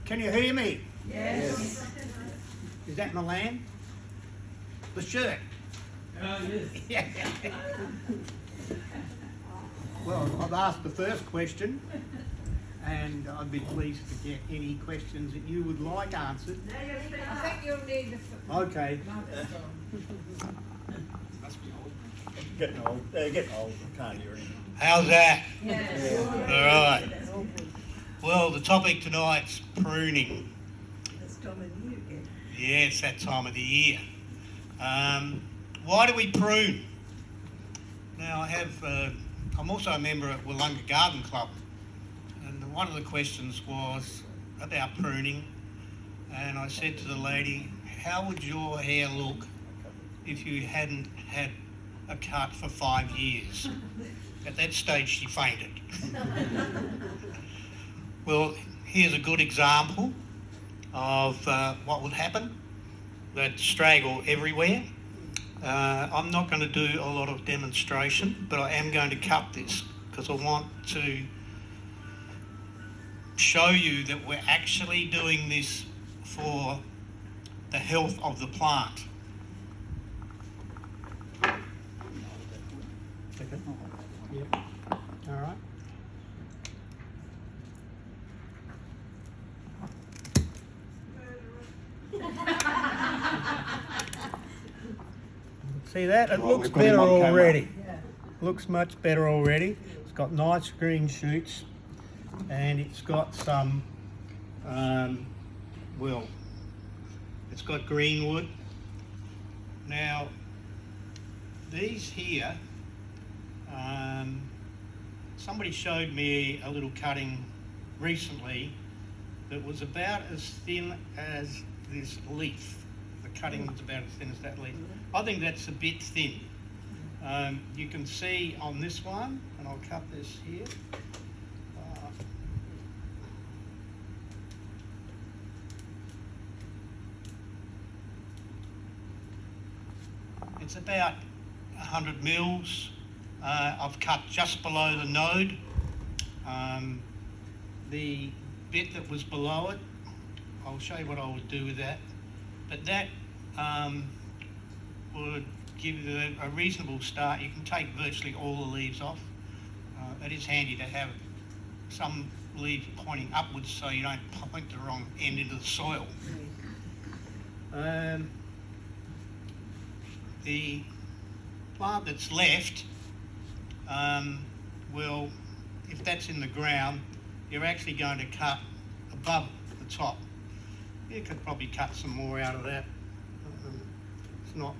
Can you hear me? Yes. Is that my land? The shirt. Yes. Well, I've asked the first question, and I'd be pleased to get any questions that you would like answered. I think you'll need the. Okay. Getting old. Getting old. Can't hear anything. How's that? Yes. All right. Well, the topic tonight's pruning. This time of year again. Yeah, it's that time of the year. Why do we prune? Now, I'm also a member at Wollonga Garden Club, and one of the questions was about pruning, and I said to the lady, how would your hair look if you hadn't had a cut for 5 years? At that stage, she fainted. Well, here's a good example of what would happen. They'd straggle everywhere. I'm not going to do a lot of demonstration, but I am going to cut this because I want to show you that we're actually doing this for the health of the plant. Okay. Yep. All right. See that? It looks better already. Looks much better already. It's got nice green shoots, and it's got some, well, it's got greenwood. Now, these here, somebody showed me a little cutting recently that was about as thin as this leaf. The cutting was about as thin as that leaf. I think that's a bit thin. You can see on this one, and I'll cut this here. It's about 100 mils. I've cut just below the node. The bit that was below it, I'll show you what I would do with that. But that would give you a reasonable start. You can take virtually all the leaves off. It is handy to have some leaves pointing upwards so you don't point the wrong end into the soil. The plant that's left, well, if that's in the ground, you're actually going to cut above the top. You could probably cut some more out of that. It's not,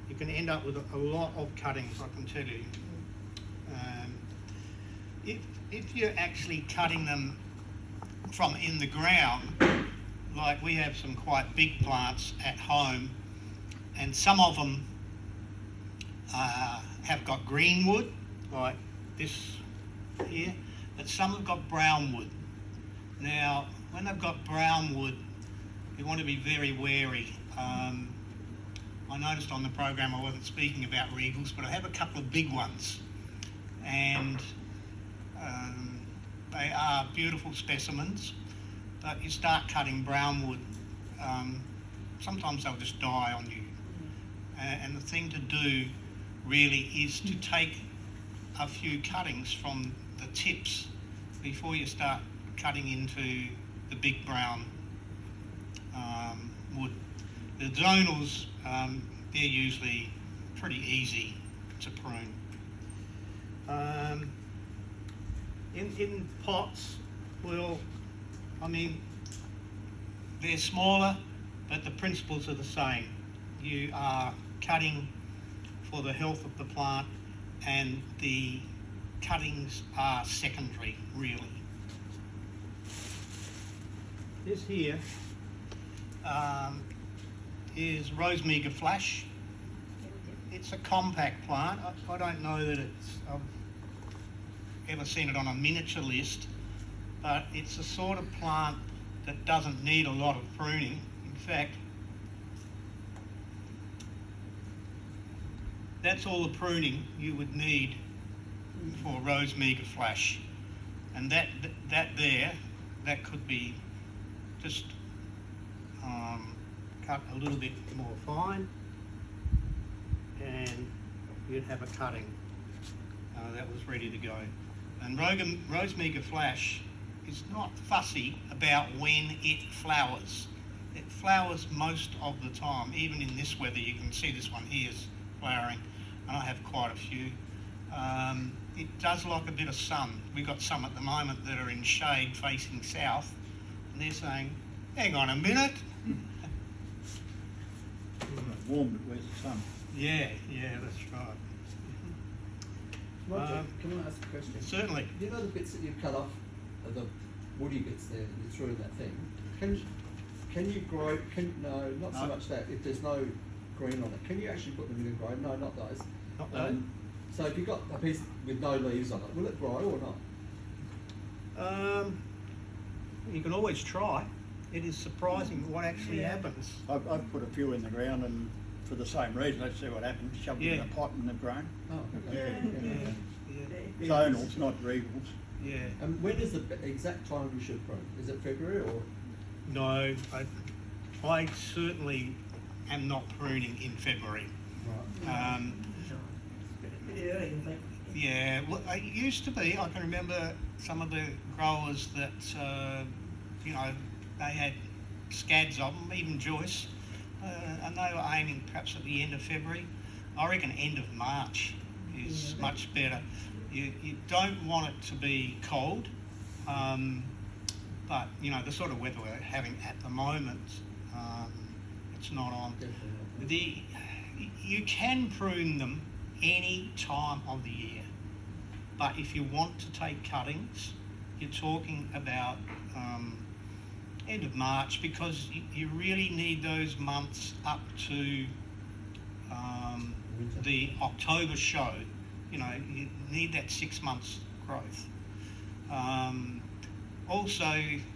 you can end up with a lot of cuttings, I can tell you. If you're actually cutting them from in the ground, like we have some quite big plants at home, and some of them have got green wood, like this here, but some have got brown wood. Now, when they've got brown wood, you want to be very wary. I noticed on the program I wasn't speaking about regals, but I have a couple of big ones, and they are beautiful specimens, but you start cutting brown wood, sometimes they'll just die on you. And the thing to do really is to take a few cuttings from the tips before you start cutting into the big brown wood. The zonals, they're usually pretty easy to prune. In pots, well, I mean, they're smaller, but the principles are the same. You are cutting for the health of the plant, and the cuttings are secondary, really. This here is Rosemeager Flash. It's a compact plant. I don't know that I've ever seen it on a miniature list, but it's a sort of plant that doesn't need a lot of pruning. In fact, that's all the pruning you would need for Rosemeager Flash. And that there that could be just cut a little bit more fine, and you'd have a cutting that was ready to go. And Rosemeager Flash is not fussy about when it flowers. It flowers most of the time. Even in this weather, you can see this one here is flowering, and I have quite a few. It does like a bit of sun. We've got some at the moment that are in shade facing south, and they're saying, hang on a minute. Warm, but where's the sun? Yeah, that's right. Roger, can I ask a question? Certainly. You know the bits that you've cut off, the woody bits there that you threw in that thing, can you grow, no, not so No. much that, if there's no green on it, can you actually put them in and grow? No, not those. Not those. So if you've got a piece with no leaves on it, will it grow or not? You can always try. It is surprising what actually happens. I've put a few in the ground, and for the same reason, let's see what happens. Shoved it in a pot and they've grown. Oh, okay. Yeah. Zonals, not regals. Yeah. And when is the exact time we should prune? Is it February or? No, I certainly am not pruning in February. Right. Bit early, I think. Yeah, well, it used to be. I can remember some of the growers that, they had scads of them, even Joyce, and they were aiming perhaps at the end of February. I reckon end of March is much better. You don't want it to be cold, but, the sort of weather we're having at the moment, it's not on. Definitely. You can prune them any time of the year, but if you want to take cuttings, you're talking about end of March, because you really need those months up to the October show. You need that 6 months growth. Also,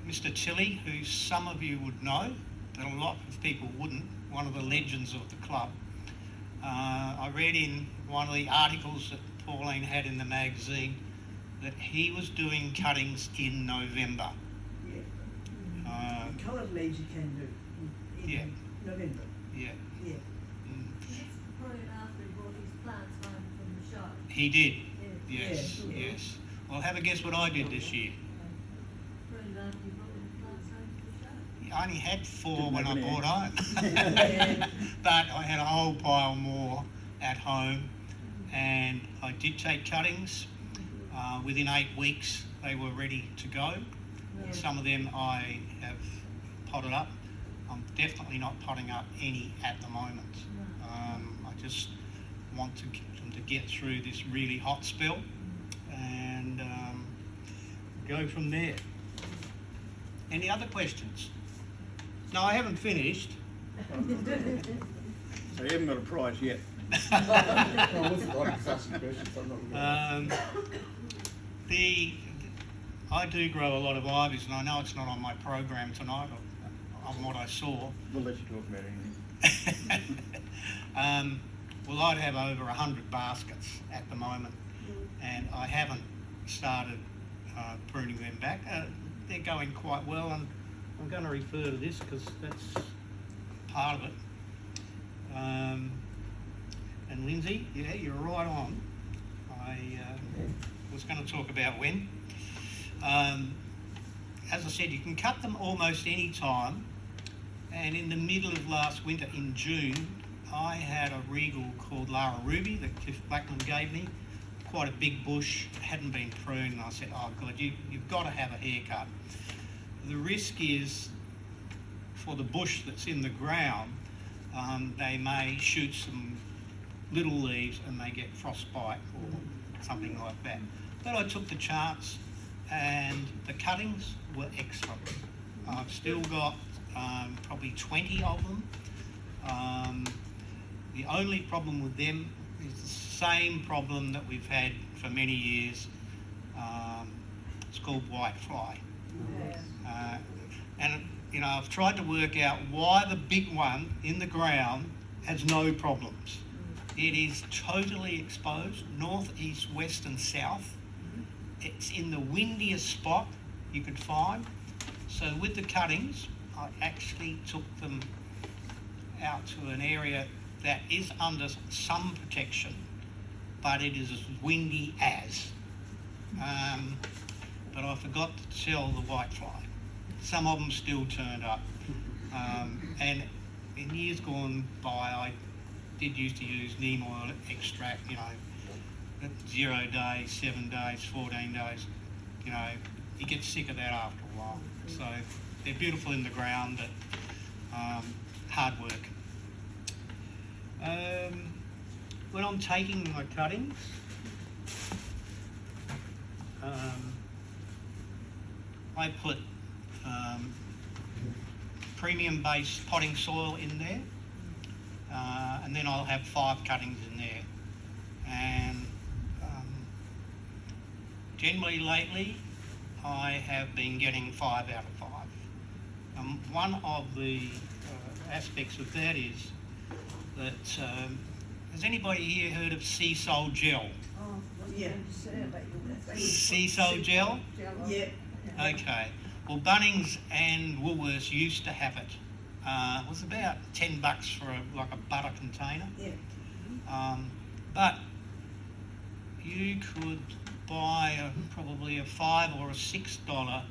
Mr. Tilley, who some of you would know, but a lot of people wouldn't, one of the legends of the club. I read in one of the articles that Pauline had in the magazine that he was doing cuttings in November. Coloured leaves you can do in November. Yeah. Yeah. That's probably after he brought his plants home from the show. He did. Yeah. Yes, Yeah. yes. Well, have a guess what I did this year. Pruned after he brought his plants home from the show. I only had 4 Didn't when I have any. bought home. Yeah. But I had a whole pile more at home, and I did take cuttings. Within 8 weeks, they were ready to go. Yeah. Some of them I have potted up. I'm definitely not potting up any at the moment. I just want to get them to get through this really hot spell and go from there. Any other questions? No, I haven't finished. So you haven't got a prize yet. No, I wasn't like to ask you questions, I'm not really. I do grow a lot of ivies, and I know it's not on my program tonight, or on what I saw. We'll let you talk about anything. Well, I'd have over 100 baskets at the moment, and I haven't started pruning them back. They're going quite well, and I'm going to refer to this because that's part of it. And Lindsay, yeah, you're right on. I was going to talk about when. As I said, you can cut them almost any time, and in the middle of last winter, in June, I had a regal called Lara Ruby that Cliff Blackman gave me, quite a big bush, hadn't been pruned, and I said, oh God, you've got to have a haircut. The risk is, for the bush that's in the ground, they may shoot some little leaves and they get frostbite or something like that. But I took the chance, and the cuttings were excellent. I've still got probably 20 of them. The only problem with them is the same problem that we've had for many years. It's called white fly. And I've tried to work out why the big one in the ground has no problems. It is totally exposed, north, east, west and south. It's in the windiest spot you could find, So with the cuttings, I actually took them out to an area that is under some protection, but it is as windy as. But I forgot to tell the whitefly. Some of them still turned up. And in years gone by, I did used to use neem oil extract, you know, 0 days, 7 days, 14 days. You know, you get sick of that after a while. So they're beautiful in the ground, but hard work. When I'm taking my cuttings, I put premium base potting soil in there, and then I'll have 5 cuttings in there. And generally lately, I have been getting 5 out of 5. One of the aspects of that is that, has anybody here heard of sea salt gel? Oh, yeah. Sea salt gel? Yeah. Okay. Well, Bunnings and Woolworths used to have it. It was about $10 for like a butter container. Yeah. But you could buy probably a $5 or a $6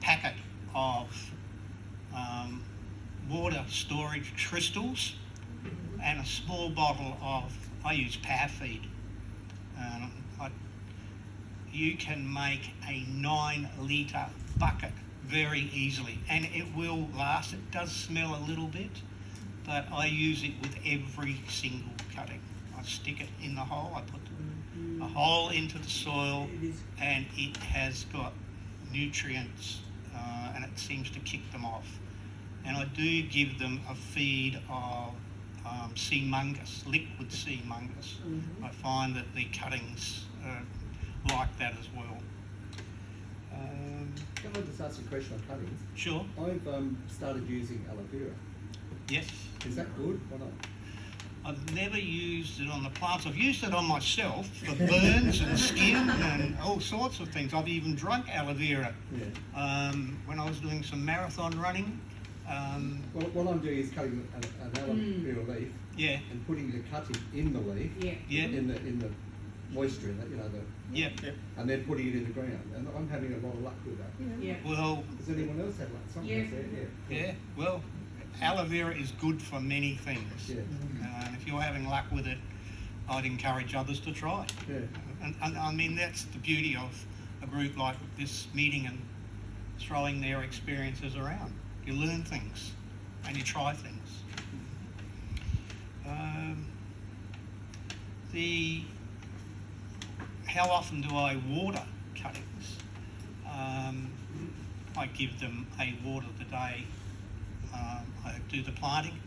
packet of water storage crystals and a small bottle of, I use Powerfeed. You can make a 9-litre bucket very easily, and it will last. It does smell a little bit, but I use it with every single cutting. I stick it in the hole, I put a hole into the soil, and it has got nutrients, and it seems to kick them off. And I do give them a feed of sea mungus, liquid sea mungus. I find that the cuttings like that as well. Can I just ask a question on cuttings? Sure. I've started using aloe vera. Yes. Is that good? Why not? I've never used it on the plants. I've used it on myself for burns and skin and all sorts of things. I've even drunk aloe vera when I was doing some marathon running. Well, what I'm doing is cutting an aloe vera leaf Yeah. and putting the cutting in the leaf, Yeah. in the moisture in it, you know, Yeah. and then putting it in the ground. And I'm having a lot of luck with that. Yeah. Well, Does anyone else have luck? Someone Yeah. else there? yeah. Well, aloe vera is good for many things. Yeah. And if you're having luck with it, I'd encourage others to try it. Yeah. And I mean, that's the beauty of a group like this meeting and throwing their experiences around. You learn things and you try things. How often do I water cuttings? I give them a water the day I do the planting.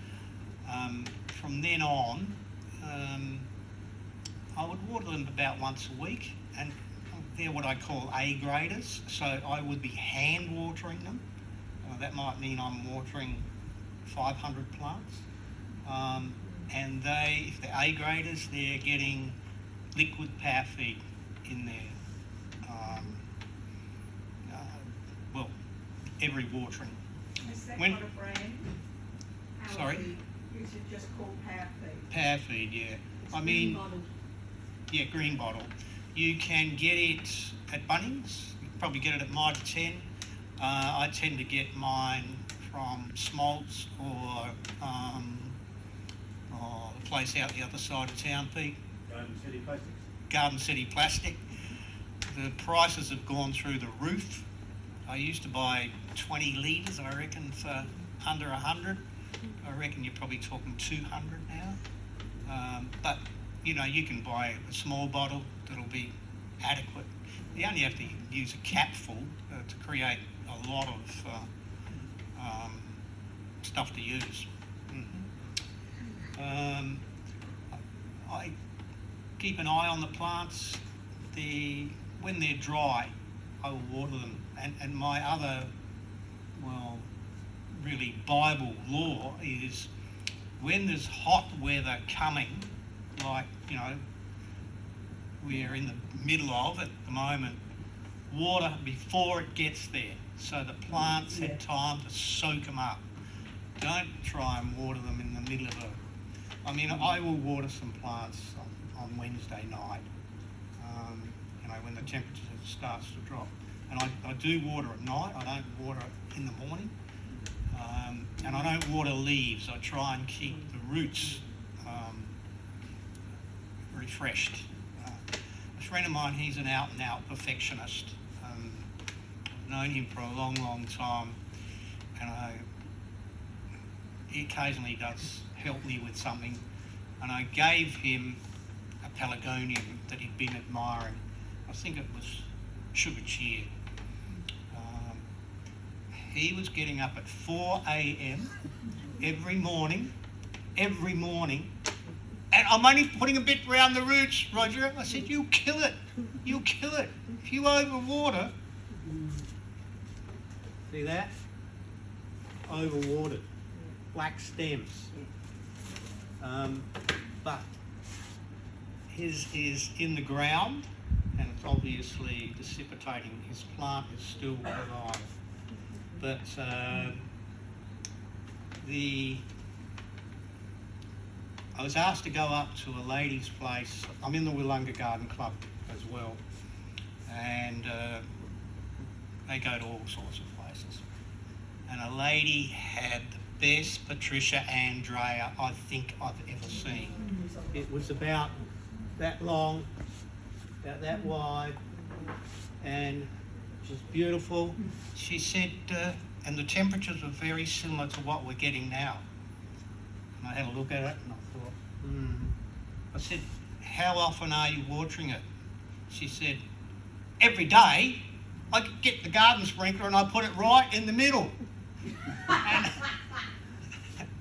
From then on, I would water them about once a week, and they're what I call A graders, so I would be hand watering them. That might mean I'm watering 500 plants. And if they're A graders, they're getting liquid Powerfeed in there. Well, every watering. Is that When- not a brand? Sorry? Is it just called Powerfeed? Powerfeed, yeah. I mean, yeah, green bottle. You can get it at Bunnings. You can probably get it at Mitre 10. I tend to get mine from Smoltz or the place out the other side of town, Pete. Garden City Plastics. Garden City Plastic. The prices have gone through the roof. I used to buy 20 litres, I reckon, for under 100. I reckon you're probably talking 200 now. But, you know, you can buy a small bottle that'll be adequate. You only have to use a capful to create a lot of stuff to use. I keep an eye on the plants. When they're dry, I will water them. And my other, well, really Bible law is when there's hot weather coming, like, you know, we're in the middle of at the moment, water before it gets there, so the plants had time to soak them up. Don't try and water them in the middle of I mean, I will water some plants on Wednesday night, when the temperature starts to drop. And I do water at night, I don't water in the morning. And I don't water leaves, I try and keep the roots refreshed. A friend of mine, he's an out and out perfectionist. I've known him for a long, long time, and he occasionally does help me with something, and I gave him a Pelargonium that he'd been admiring. I think it was sugar cheer. He was getting up at 4 a.m. every morning, and I'm only putting a bit round the roots, Rodger. I said, you'll kill it. If you overwater, see that? Overwatered, black stems. But his is in the ground, and it's obviously dissipating. His plant is still alive. But I was asked to go up to a lady's place. I'm in the Wollonga Garden Club as well, and they go to all sorts of places. And a lady had the best Patricia Andrea I think I've ever seen. It was about that long, about that wide, and she's beautiful. She said, and the temperatures are very similar to what we're getting now. And I had a look at it and I thought, I said, how often are you watering it? She said, every day. I could get the garden sprinkler and I put it right in the middle.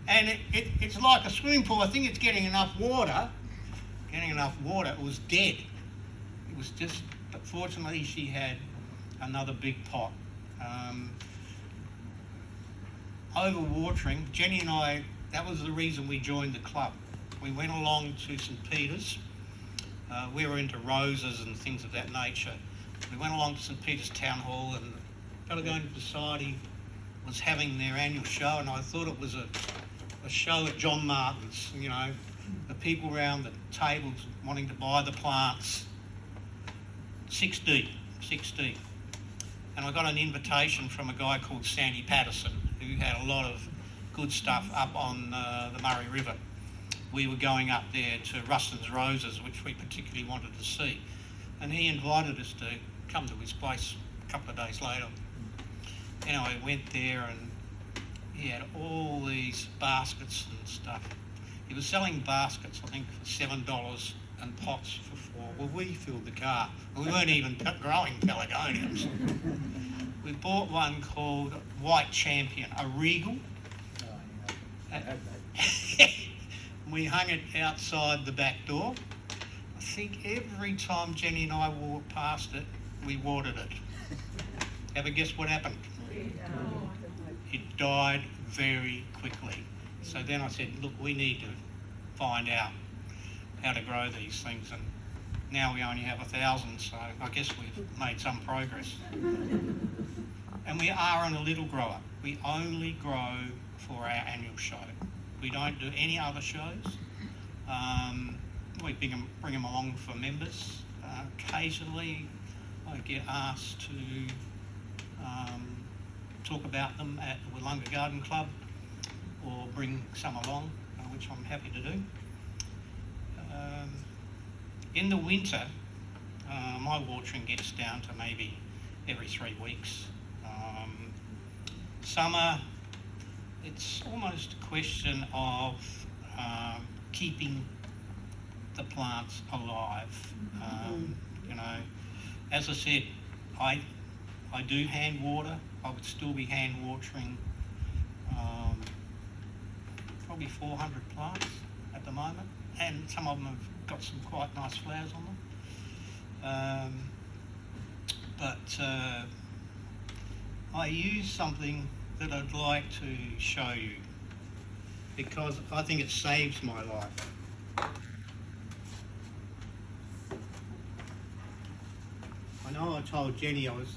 And it's like a swimming pool. I think it's getting enough water. It was dead. It was just, but fortunately she had another big pot. Overwatering, Jenny and I, that was the reason we joined the club. We went along to St Peter's. We were into roses and things of that nature. We went along to St Peter's Town Hall, and the Pelargonium Society was having their annual show, and I thought it was a show at John Martin's, the people around the tables wanting to buy the plants. 6 deep. And I got an invitation from a guy called Sandy Patterson, who had a lot of good stuff up on the Murray River. We were going up there to Ruston's Roses, which we particularly wanted to see. And he invited us to come to his place a couple of days later. Anyway, I went there and he had all these baskets and stuff. He was selling baskets, I think, for $7 and pots for $4. Well, we filled the car. We weren't even growing Pelargoniums. We bought one called White Champion, a regal. We hung it outside the back door. I think every time Jenny and I walked past it, we watered it. Have a guess what happened? It died very quickly. So then I said, look, we need to find out how to grow these things, and now we only have 1,000, so I guess we've made some progress. And we are a little grower. We only grow for our annual show. We don't do any other shows. We bring them along for members. Occasionally I get asked to talk about them at the Wollonga Garden Club, or bring some along, which I'm happy to do. In the winter, my watering gets down to maybe every 3 weeks. Summer, it's almost a question of keeping the plants alive. As I said, I do hand water. I would still be hand watering probably 400 plants at the moment, and some of them have got some quite nice flowers on them. But I use something that I'd like to show you, because I think it saves my life. I know I told Jenny I was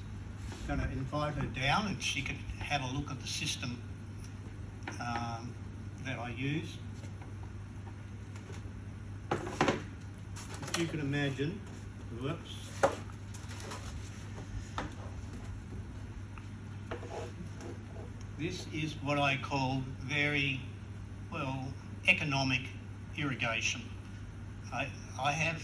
going to invite her down and she could have a look at the system that I use. If you can imagine, whoops. This is what I call very, well, economic irrigation. I have,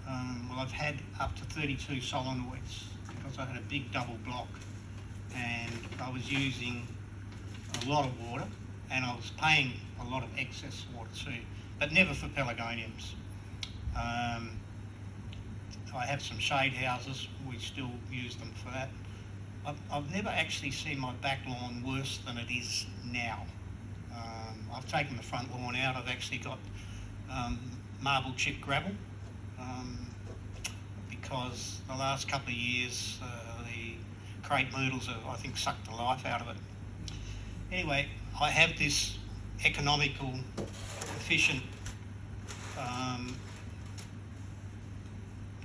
I've had up to 32 solenoids because I had a big double block and I was using a lot of water and I was paying a lot of excess water too, but never for Pelargoniums. I have some shade houses, we still use them for that. I've never actually seen my back lawn worse than it is now. I've taken the front lawn out. I've actually got marble chip gravel because the last couple of years the crepe myrtles have, I think, sucked the life out of it. Anyway, I have this economical, efficient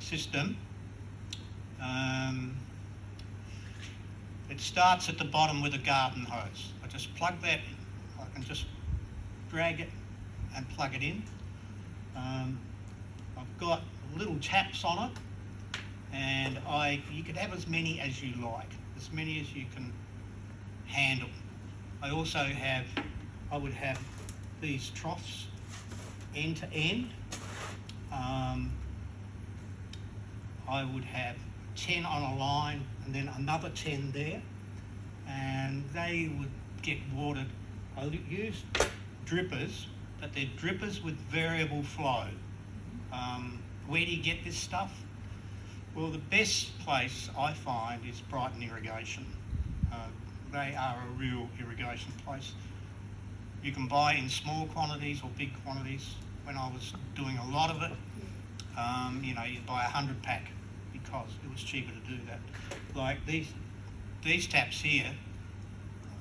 system. It starts at the bottom with a garden hose. I just plug that in. I can just drag it and plug it in. I've got little taps on it, and you could have as many as you like, as many as you can handle. I also I would have these troughs end to end. I would have 10 on a line and then another 10 there, and they would get watered. I use drippers, but they're drippers with variable flow. Where do you get this stuff? Well, the best place I find is Brighton Irrigation. They are a real irrigation place. You can buy in small quantities or big quantities. When I was doing a lot of it, you'd buy 100 pack because it was cheaper to do that. Like these taps here,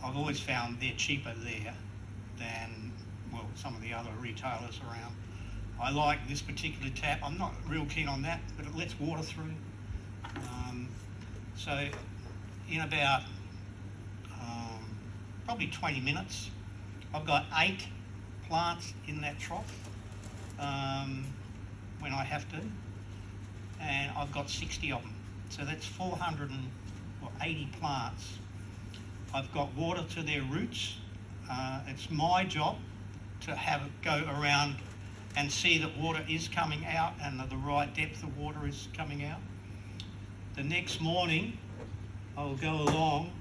I've always found they're cheaper there than, well, some of the other retailers around. I like this particular tap. I'm not real keen on that, but it lets water through. So in about probably 20 minutes, I've got 8 plants in that trough when I have to, and I've got 60 of them. So that's 480 plants. I've got water to their roots. It's my job to have it go around and see that water is coming out and that the right depth of water is coming out. The next morning, I'll go along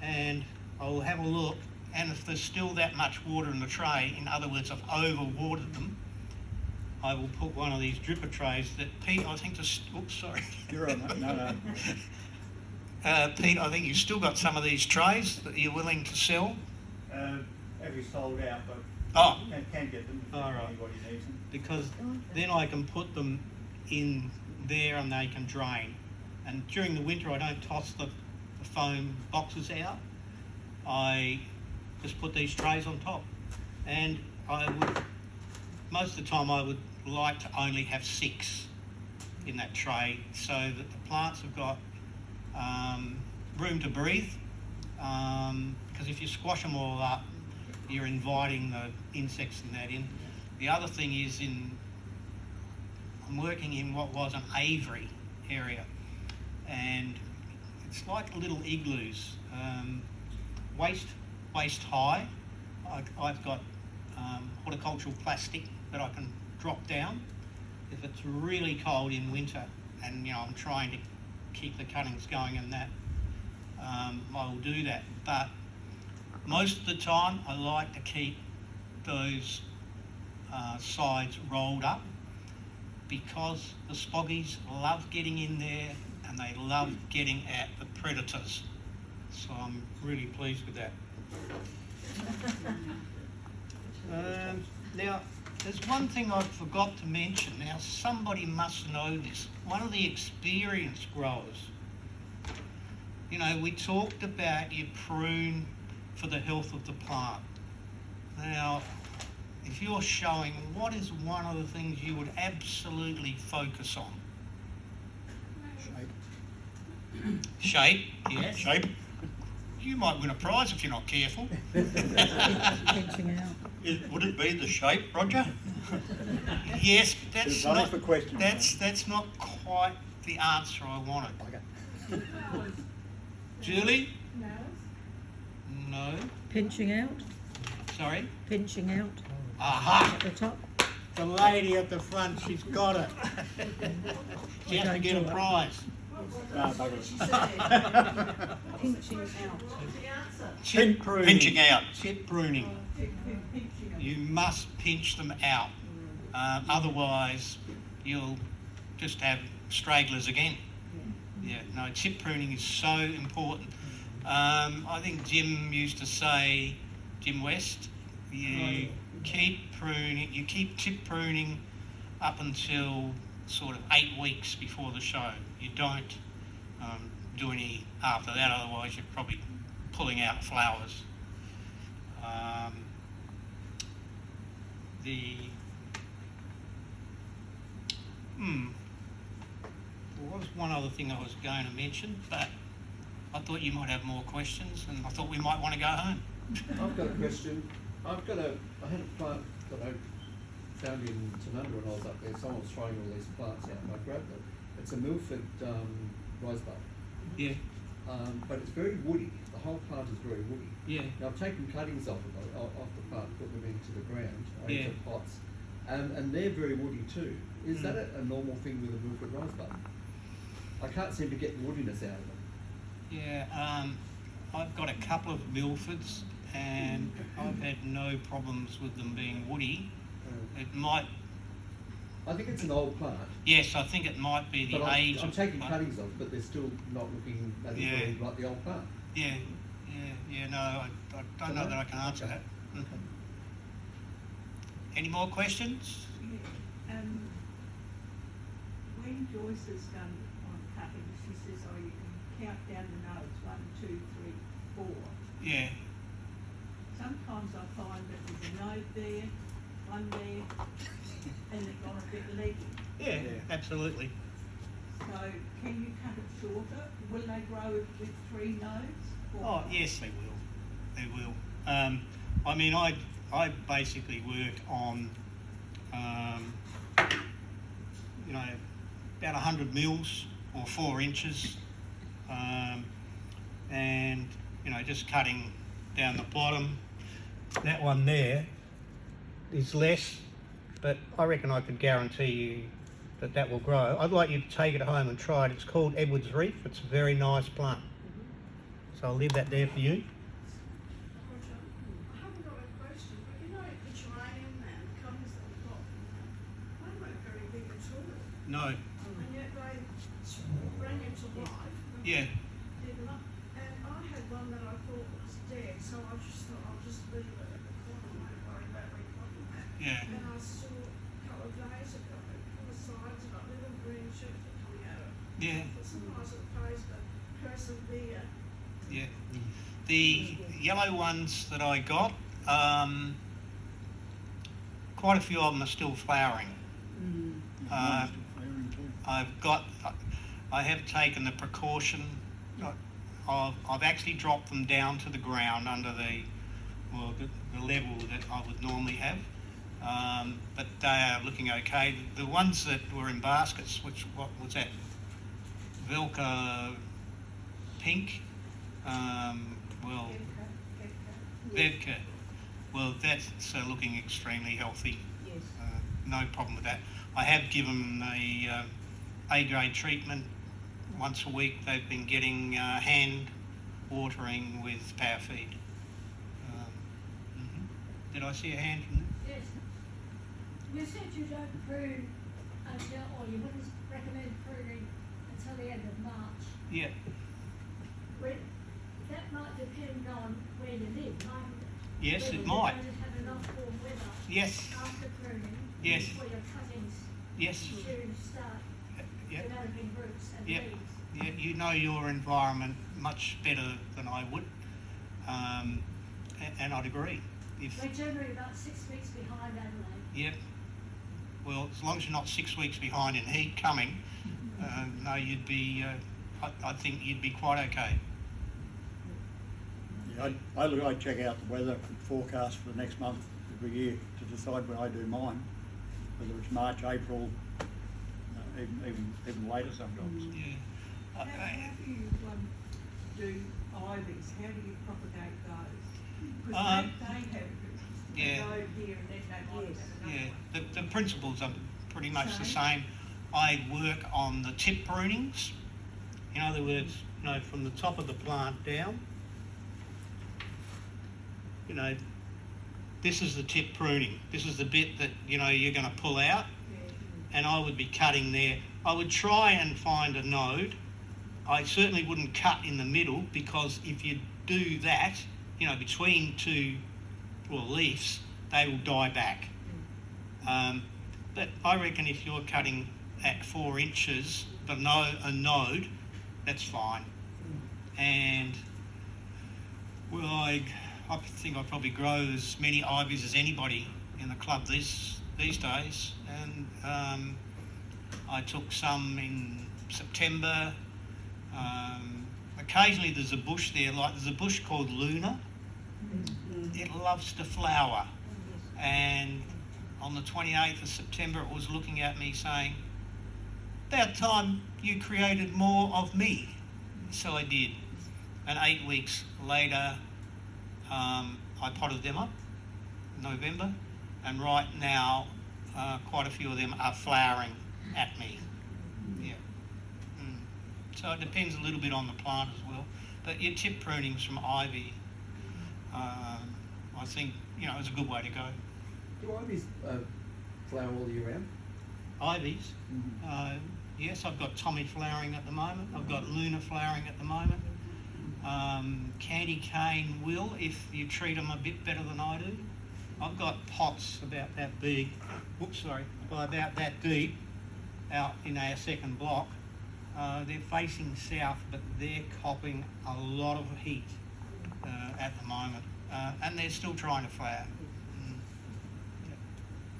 and I'll have a look, and if there's still that much water in the tray, in other words, I've over-watered them, I will put one of these dripper trays that Pete, I think, oops, sorry. You're on that. No. Pete, I think you've still got some of these trays that you're willing to sell. Have you sold out, but Oh, can get them if all right. anybody needs them. Because then I can put them in there and they can drain. And during the winter, I don't toss the foam boxes out. I just put these trays on top. And most of the time I would like to only have 6 in that tray so that the plants have got room to breathe. Because if you squash them all up, you're inviting the insects and that in. The other thing is I'm working in what was an aviary area, and it's like little igloos, waist high. I've got horticultural plastic that I can drop down if it's really cold in winter, and I'm trying to keep the cuttings going and that. I will do that, but most of the time I like to keep those sides rolled up because the spoggies love getting in there and they love getting at the predators. So I'm really pleased with that. Now, there's one thing I forgot to mention. Now, somebody must know this. One of the experienced growers, we talked about you prune for the health of the plant. Now, if you're showing, what is one of the things you would absolutely focus on? Shape, yes. Shape. You might win a prize if you're not careful. Pinching out. Would it be the shape, Rodger? Yes, but that's It's only not, for questions, that's not quite the answer I wanted. Okay. Julie? Nose? No. Pinching out. Sorry? Pinching out. Aha! At the top. The lady at the front, she's got it. She has to get a prize. Ah, bugger She it. said, Pinching out. what's the answer? Chip pruning. Pinching out. Chip pruning. Pinching them. You must pinch them out. Otherwise, you'll just have stragglers again. Yeah, no, chip pruning is so important. I think Jim used to say, Jim West, you keep pruning, you keep chip pruning up until sort of 8 weeks before the show. You don't do any after that, otherwise you're probably pulling out flowers. There was one other thing I was going to mention, but I thought you might have more questions, and I thought we might want to go home. I've got a question. I had a plant that I found in Tanunda when I was up there. Someone was throwing all these plants out and I grabbed them. It's a Milford rosebud. Yeah, But it's very woody. The whole plant is very woody. yeah, Now I've taken cuttings off the plant, put them into the ground, Yeah. into pots, and they're very woody too. Is that a normal thing with a Milford rosebud? I can't seem to get the woodiness out of them. yeah. I've got a couple of Milfords, and I've had no problems with them being woody. It might, I think it's an old plant. yes, I think it might be the But age I'm of taking the plant. cuttings off, but they're still not looking as Yeah. really like the old plant. Yeah, no, I don't know that I can answer that. Any more questions? Yeah. When Joyce has done on cutting, she says, oh, you can count down the notes, 1, 2, 3, 4. Yeah, Sometimes I find that there's a note there, one there, and it got a bit leggy. yeah, absolutely. So can you cut it shorter? Will they grow with 3 nodes? Oh, yes, they will. They will. I mean, I basically work on, about 100 mils or 4 inches, and, just cutting down the bottom. That one there is less, but I reckon I could guarantee you that that will grow. I'd like you to take it home and try it. It's called Edward's Reef. It's a very nice plant. So I'll leave that there for you. Roger, I haven't got a question, but you know the geranium and colours that we've got, they weren't very big at all, No. and yet they sprang into life. Yeah. Did not, and I had one that I thought was dead, so I just thought I'll just leave it at the corner, I won't worry about repotting that. Yeah. And I saw a couple of days ago, on the sides of it, little green shoots were coming out of it. Yeah. It's a nice little place to persevere. Yeah. The yellow ones that I got, quite a few of them are still flowering. I have taken the precaution of, I've actually dropped them down to the ground under the level that I would normally have. But they are looking okay. The ones that were in baskets, what was that? Velka pink. Vodka. Well, that's looking extremely healthy. Yes. No problem with that. I have given a A-grade treatment once a week. They've been getting hand watering with power feed. Did I see a hand from there? Yes. You said you don't prune until, or you wouldn't recommend pruning until the end of March. Yeah. That might depend on where you live, mightn't it? Yes, Whether it might. you're going to have enough warm weather Yes. after pruning Yes. for your cuttings Yes. to start Yeah. developing roots and Yeah. leaves. Yeah. You know your environment much better than I would, and I'd agree. We're generally about 6 weeks behind Adelaide. Yep. Well, as long as you're not 6 weeks behind in heat coming, no, you'd be I think you'd be quite okay. Yeah, I check out the weather forecast for the next month every year to decide when I do mine, whether it's March, April, even later sometimes. Yeah. How do you do ivies? How do you propagate those? Because they have yeah. a node here and then they might have another Yeah, one. the principles are pretty much the Same. same. I work on the tip prunings. In other words, from the top of the plant down. This is the tip pruning. This is the bit that, you're going to pull out. And I would be cutting there. I would try and find a node. I certainly wouldn't cut in the middle, because if you do that, between two leaves, they will die back. But I reckon if you're cutting at 4 inches below a node, that's fine. And I think I probably grow as many ivies as anybody in the club these days. And I took some in September. Occasionally there's a bush there, there's a bush called Luna. It loves to flower. And on the 28th of September, it was looking at me saying, "About time you created more of me." So I did. And 8 weeks later, I potted them up in November. And right now, quite a few of them are flowering at me. Yeah. So it depends a little bit on the plant as well. But your tip prunings from ivy, I think, is a good way to go. Do ivies flower all year round? Ivies? Yes, I've got Tommy flowering at the moment. I've got Luna flowering at the moment. Candy cane will, if you treat them a bit better than I do. I've got pots about that big, about that deep, out in our second block. They're facing south, but they're copping a lot of heat at the moment, and they're still trying to flower.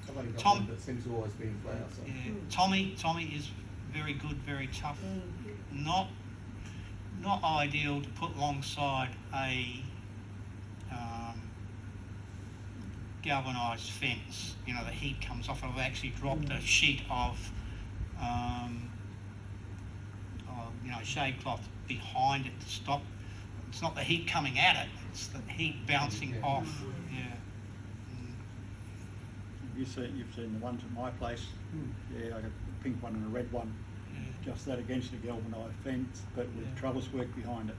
I've only got Tom- one that seems to always be in flower. So. Yeah, Tommy is very good, very tough. Not ideal to put alongside a galvanised fence. The heat comes off. I've actually dropped a sheet of shade cloth behind it to stop. It's not the heat coming at it; it's the heat bouncing off. Yeah. You've seen the ones at my place. Yeah, I got a pink one and a red one. Yeah. Just that against the galvanised fence, but with trellis work behind it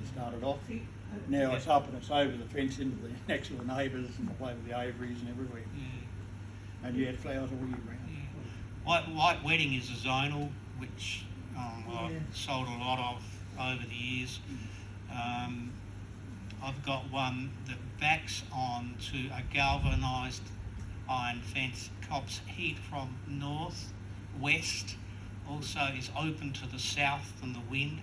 to start it off. See, Now it's up and it's over the fence into the next to the neighbours and all over the aviaries and everywhere. Yeah. And it flowers all year round. Yeah. White wedding is a zonal, which I've sold a lot of over the years. I've got one that backs onto a galvanised iron fence, cops heat from north, west, also is open to the south and the wind.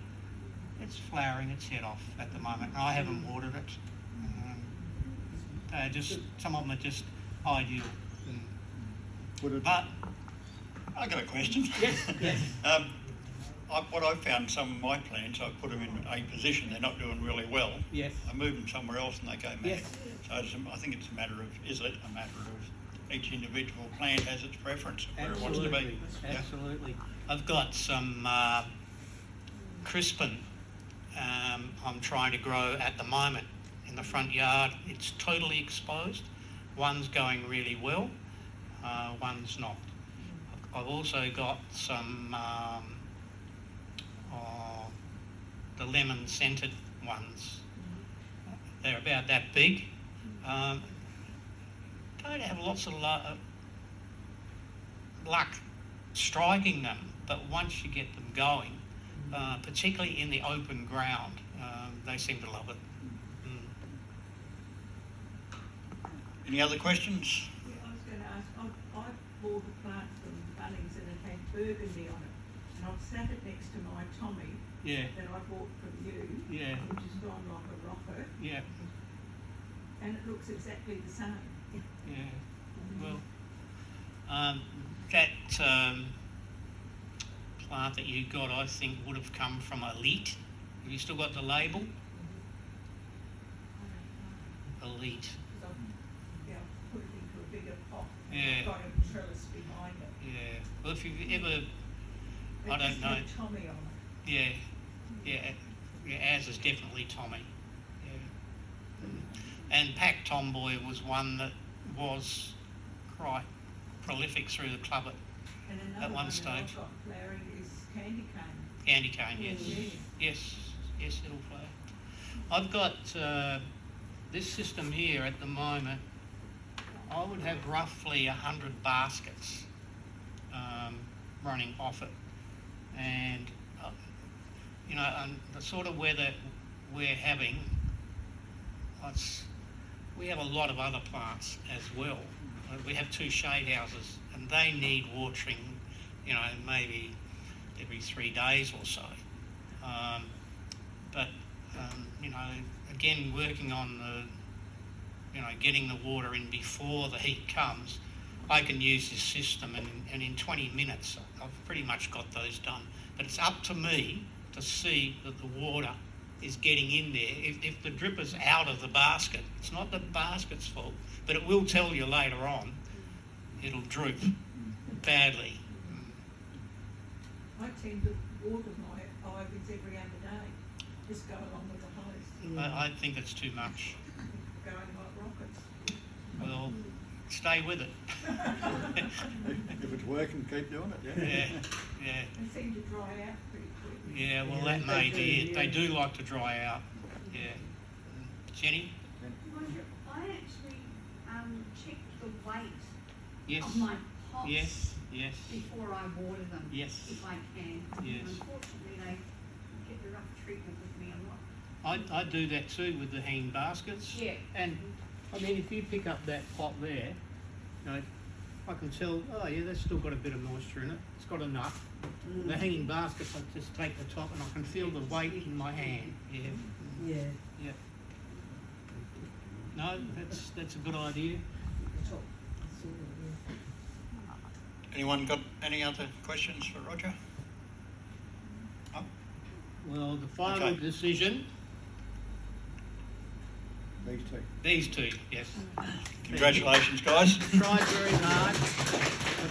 It's flowering its head off at the moment. I haven't watered it. Some of them are just ideal. But I got a question. yes. What I've found, some of my plants, I've put them in a position, they're not doing really well. Yes. I move them somewhere else and they go mad. Yes. So I think it's a matter of, is it a matter of each individual plant has its preference of where it wants to be? Yeah. Absolutely. I've got some crispin I'm trying to grow at the moment in the front yard. It's totally exposed. One's going really well, one's not. I've also got some the lemon scented ones. They're about that big. Don't have lots of luck striking them, but once you get them going, particularly in the open ground, they seem to love it. Any other questions? Yeah, I was going to ask, I bought a plant from Bunnings and it had burgundy on it, and I've sat it next to my Tommy Yeah, that I bought from you, yeah, which has gone like a rocket, yeah, and it looks exactly the same. yeah. Well, that plant that you got, I think, would have come from Elite. Have you still got the label? Elite. Because I've, put it into a bigger pot. Yeah. I've got a trellis behind it. Yeah. Well, if you've ever, It I don't just know. had Tommy on it. Yeah, Az is definitely Tommy. Yeah. And Pack Tomboy was one that was quite prolific through the club And at another one one stage. that I've got flaring is candy cane. Candy cane, yes. Yeah. Yes, it'll flare. I've got this system here at the moment. I would have roughly 100 baskets running off it. And, the sort of weather we're having, we have a lot of other plants as well. We have 2 shade houses and they need watering, maybe every 3 days or so. Again, working on getting the water in before the heat comes, I can use this system and in 20 minutes I've pretty much got those done. But it's up to me to see that the water is getting in there. If the dripper's out of the basket, it's not the basket's fault, but it will tell you later on it'll droop badly. I tend to water my ivys every other day, just go along with the hose, I think it's too much. going like rockets. Well, stay with it. If it's working, keep doing it, Yeah. They seem to dry out pretty quick. Yeah, well, that may be it. They do like to dry out. Yeah. Jenny? Roger, I actually checked the weight Yes. of my pots Yes. before I water them, Yes. if I can. Yes. Unfortunately, they get the rough treatment with me a lot. I do that too with the hanging baskets. Yeah. And, I mean, if you pick up that pot there, I can tell, oh yeah, that's still got a bit of moisture in it. It's got enough. The hanging baskets, I just take the top and I can feel the weight in my hand. Yeah. Yeah. No, that's a good idea. Anyone got any other questions for Rodger? No? Well, the final Okay. decision, These two. these 2, yes. Congratulations, guys. Tried very hard.